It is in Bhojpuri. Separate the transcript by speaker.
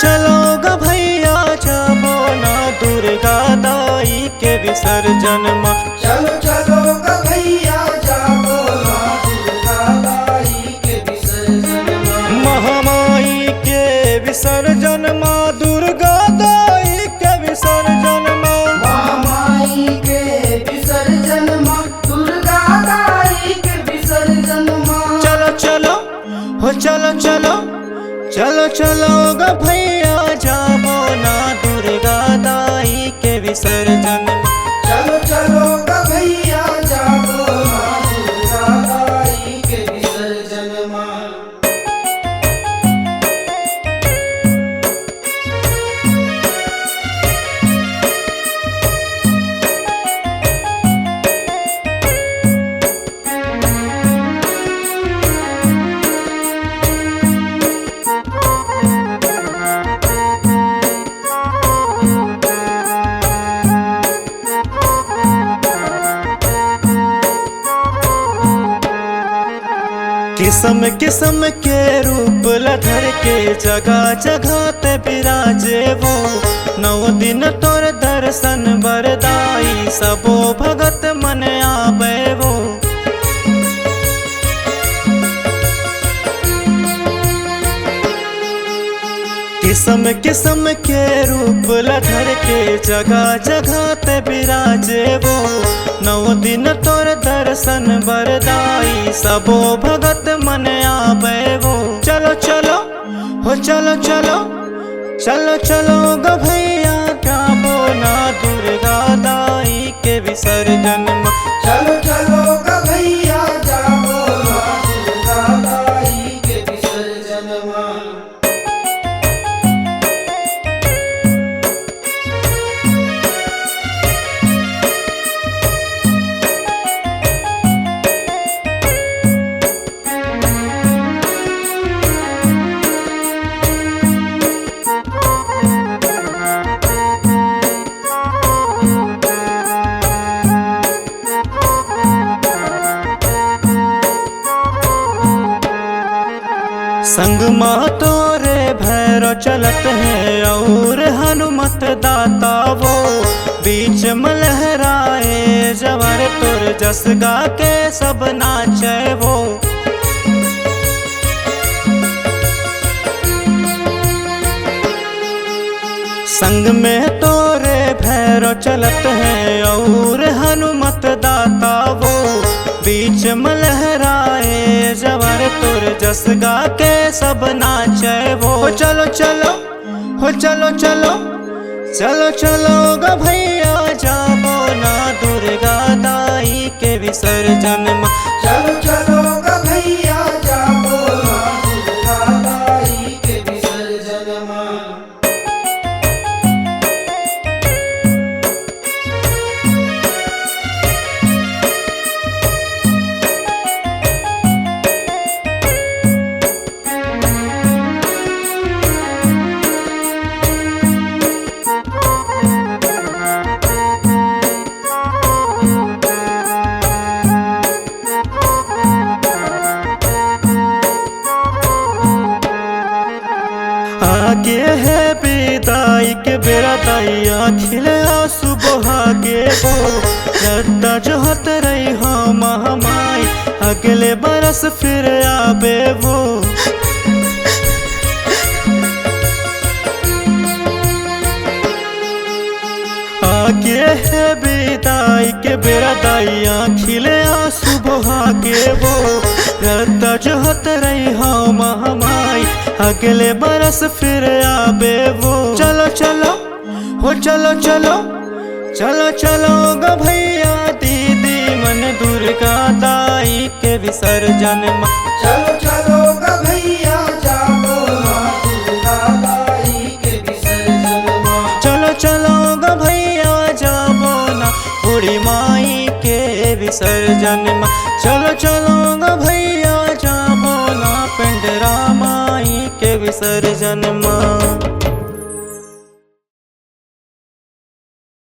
Speaker 1: चलो ग भैया जाबो ना दुर्गा दाई के विसर्जन माँ।
Speaker 2: चलो चलो ग भैया जाबो ना दुर्गा दाई के विसर्जन माँ।
Speaker 1: महामाई के विसर्जन माँ दुर्गा दाई के विसर्जन माँ।
Speaker 2: महामाई के विसर्जन माँ दुर्गा दाई के विसर्जन माँ।
Speaker 1: चलो चलो हो चलो चलो चलो चलो ग भैया जाबो ना दुर्गा दाई के विसर्जन माँ।
Speaker 2: चलो चलो ग भैया जाबो ना दुर्गा दाई के विसर्जन माँ।
Speaker 1: किस्म किस्म के रूप लधर के जगह जगह ते विराजे वो। 9 दिन तोर दर्शन बरदाई सबो भगत मन आवे वो। किस्म किस्म के रूप लधर के जगह जगह ते विराजे वो। 9 दिन तोर दर्शन बरदाई सबो भगत मन आवे वो। चलो चलो हो चलो चलो चलो चलो ग भैया जाबो ना दुर्गा दाई के विसर्जन माँ।
Speaker 2: चलो चलो ग भैया जाबो ना दुर्गा दाई के विसर्जन माँ।
Speaker 1: संग माँ तोरे भैरव चलत है और हनुमत दाता वो। बीच में लहराए जवर तुर जस गा के सब नाचे वो। संग में तोरे भैरव चलत है और हनुमत दाता वो। बीच में लहराए जवर तुर जस गा के सब नाचे वो। चलो चलो हो चलो चलो चलो चलो ग भैया जाबो ना दुर्गा दाई के विसर्जन माँ।
Speaker 2: चलो चलो ग भैया जाबो ना दुर्गा दाई के विसर्जन माँ।
Speaker 1: आगे है विदाई के बेरा दैया खिले आंसू बहागे वो। रद्दा जो हत रही हो महामाई अगले बरस फिर आबे वो। आगे है विदाई के बेरा दैया खिले आंसू बहागे वो। रद्दा जो हत रही हो महामाई अगले बरस फिर आबे वो। चलो चलो हो चलो चलो चलो चलो ग भैया दीदी मन दुर्गा दाई के विसर्जन माँ।
Speaker 2: चलो चलो ग भैया जाबो ना दुर्गा दाई के विसर्जन माँ।
Speaker 1: चलो चलो ग भैया जाबो ना बूढ़ी माई के विसर्जन माँ। चलो चलो ग भैया जाबो ना पिंडरा माई के विसर्जन माँ।